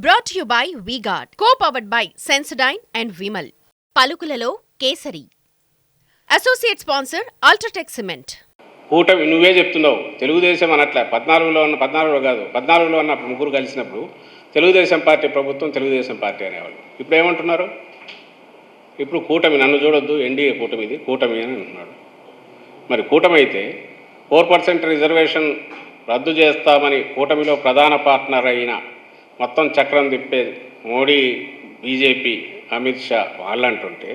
Brought to you by V-Guard, co-powered by Sensodyne and Vimal. పలుకులలో Kesari. Associate sponsor UltraTech cement. కూటమి నువ్వే చెప్తున్నావు, తెలుగుదేశం అనట్లే. 14లో ఉన్న ముగ్గురు కలిసినప్పుడు తెలుగుదేశం పార్టీ ప్రభుత్వం, తెలుగుదేశం పార్టీ అనేవాళ్ళు. ఇప్పుడు ఏమంటున్నారు? ఇప్పుడు కూటమి, నన్ను చూడొద్దు, ఎన్డీఏ కూటమి, ఇది కూటమి అని అంటున్నాడు. మరి కూటమి అయితే 4% రిజర్వేషన్ రద్దు చేస్తామని కూటమిలో ప్రధాన పార్ట్నర్ అయిన మొత్తం చక్రం తిప్పే మోడీ, బీజేపీ, అమిత్ షా వాళ్ళు అంటుంటే,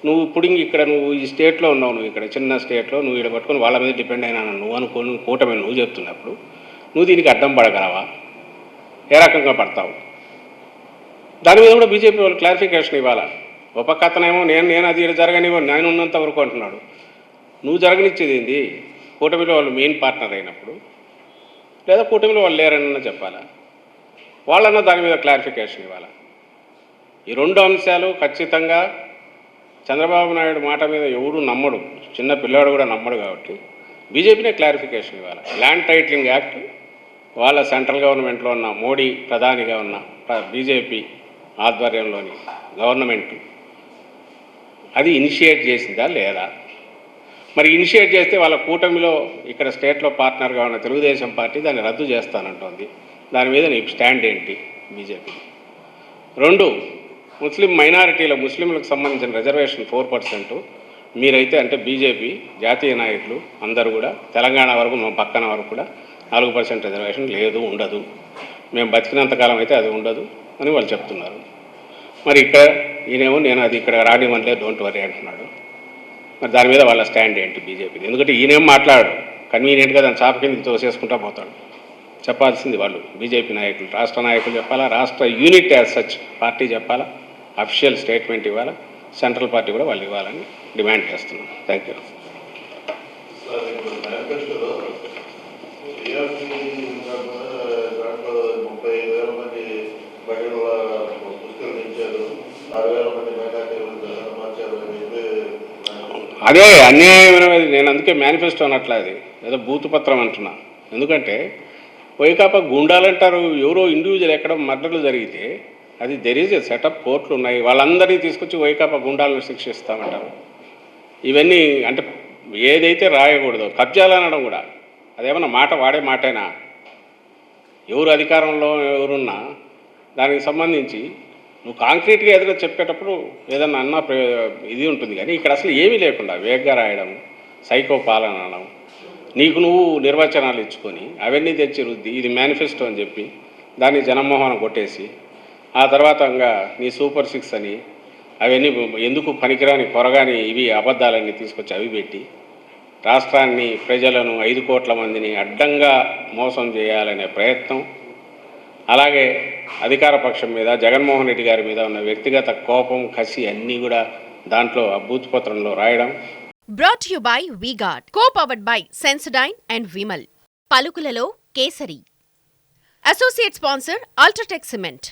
నువ్వు ఇప్పుడు ఇక్కడ నువ్వు ఈ స్టేట్లో ఉన్నావు, నువ్వు ఇక్కడ చిన్న స్టేట్లో నువ్వు ఇక్కడ పట్టుకొని వాళ్ళ మీద డిపెండ్ అయినా నువ్వు అనుకోని కూటమి నువ్వు చెప్తున్నప్పుడు నువ్వు దీనికి అడ్డం పడగలవా? ఏ రకంగా పడతావు? దాని మీద కూడా బీజేపీ వాళ్ళు క్లారిఫికేషన్ ఇవ్వాలా. ఒక కథనేమో నేను అది జరగనివ్వ, నేను ఉన్నంత వరకు అంటున్నాడు. నువ్వు జరగనిచ్చేది ఏంది? కూటమిలో వాళ్ళు మెయిన్ పార్ట్నర్ అయినప్పుడు, లేదా కూటమిలో వాళ్ళు లేరన్న చెప్పాలా? వాళ్ళన్నా దాని మీద క్లారిఫికేషన్ ఇవ్వాలా. ఈ రెండు అంశాలు ఖచ్చితంగా చంద్రబాబు నాయుడు మాట మీద ఎవడు నమ్మడు, చిన్న పిల్లాడు కూడా నమ్మడు. కాబట్టి బీజేపీనే క్లారిఫికేషన్ ఇవ్వాలి. ల్యాండ్ టైటిలింగ్ యాక్ట్ వాళ్ళ సెంట్రల్ గవర్నమెంట్లో ఉన్న మోడీ ప్రధానిగా ఉన్న బీజేపీ ఆధ్వర్యంలోని గవర్నమెంట్ అది ఇనిషియేట్ చేసిందా లేదా? మరి ఇనిషియేట్ చేస్తే వాళ్ళ కూటమిలో ఇక్కడ స్టేట్లో పార్ట్నర్గా ఉన్న తెలుగుదేశం పార్టీ దాన్ని రద్దు చేస్తానంటోంది. దాని మీద నీ స్టాండ్ ఏంటి బీజేపీ? రెండు, ముస్లిం మైనారిటీల ముస్లింలకు సంబంధించిన రిజర్వేషన్ 4%. మీరైతే అంటే బీజేపీ జాతీయ నాయకులు అందరూ కూడా తెలంగాణ వరకు, మా పక్కన వరకు కూడా 4% రిజర్వేషన్ లేదు, ఉండదు, మేము బతికినంతకాలం అయితే అది ఉండదు అని వాళ్ళు చెప్తున్నారు. మరి ఇక్కడ ఈయనేమో నేను అది ఇక్కడ రానివ్వలే, డోంట్ వరీ అంటున్నాడు. మరి దాని మీద వాళ్ళ స్టాండ్ ఏంటి బీజేపీ? ఎందుకంటే ఈయనేం మాట్లాడు, కన్వీనియంట్గా దాన్ని చాప కిందకి తోసేసుకుంటా పోతాడు. చెప్పాల్సింది వాళ్ళు బీజేపీ నాయకులు, రాష్ట్ర నాయకులు చెప్పాలా, రాష్ట్ర యూనిట్ యాజ్ సచ్ పార్టీ చెప్పాలా, అఫీషియల్ స్టేట్మెంట్ ఇవ్వాలా, సెంట్రల్ పార్టీ కూడా వాళ్ళు ఇవ్వాలని డిమాండ్ చేస్తున్నాం. Thank you. అదే అన్యాయమైనది. నేను అందుకే మేనిఫెస్టో అనట్లా, అది ఏదో బూతుపత్రం అంటున్నా. ఎందుకంటే వైకాపా గుండాలంటారు, ఎవరో ఇండివిజువల్ ఎక్కడ మర్డర్లు జరిగితే అది దెర్ ఈజ్ ఎ సెటప్, కోర్టులు ఉన్నాయి, వాళ్ళందరినీ తీసుకొచ్చి వైకాపా గుండాలను శిక్షిస్తామంటారు. ఇవన్నీ అంటే ఏదైతే రాయకూడదో కబ్జాలు అనడం కూడా అదేమన్నా మాట వాడే మాటేనా? ఎవరు అధికారంలో ఎవరున్నా దానికి సంబంధించి నువ్వు కాంక్రీట్గా ఏదైనా చెప్పేటప్పుడు ఏదన్నా అన్నా ఇది ఉంటుంది. కానీ ఇక్కడ అసలు ఏమీ లేకుండా వేగంగా రాయడం, సైకో పాలన అనడం, నీకు నువ్వు నిర్వచనాలు ఇచ్చుకొని అవన్నీ తెచ్చి రుద్ది ఇది మేనిఫెస్టో అని చెప్పి దాన్ని జనమోహన కొట్టేసి ఆ తర్వాత ఇంకా నీ సూపర్ 6 అని అవన్నీ ఎందుకు పనికిరాని కొరగాని ఇవి అబద్ధాలన్నీ తీసుకొచ్చి అవి పెట్టి రాష్ట్రాన్ని, ప్రజలను, 5 కోట్ల మందిని అడ్డంగా మోసం చేయాలనే ప్రయత్నం, అలాగే అధికార పక్షం మీద జగన్మోహన్ రెడ్డి గారి మీద ఉన్న వ్యక్తిగత కోపం, కసి అన్నీ కూడా దాంట్లో అభూతపత్రంలో రాయడం. Brought to you by V-Guard, co-powered by Sensodyne and Vimal. పలుకులలో Kesari. Associate sponsor UltraTech cement.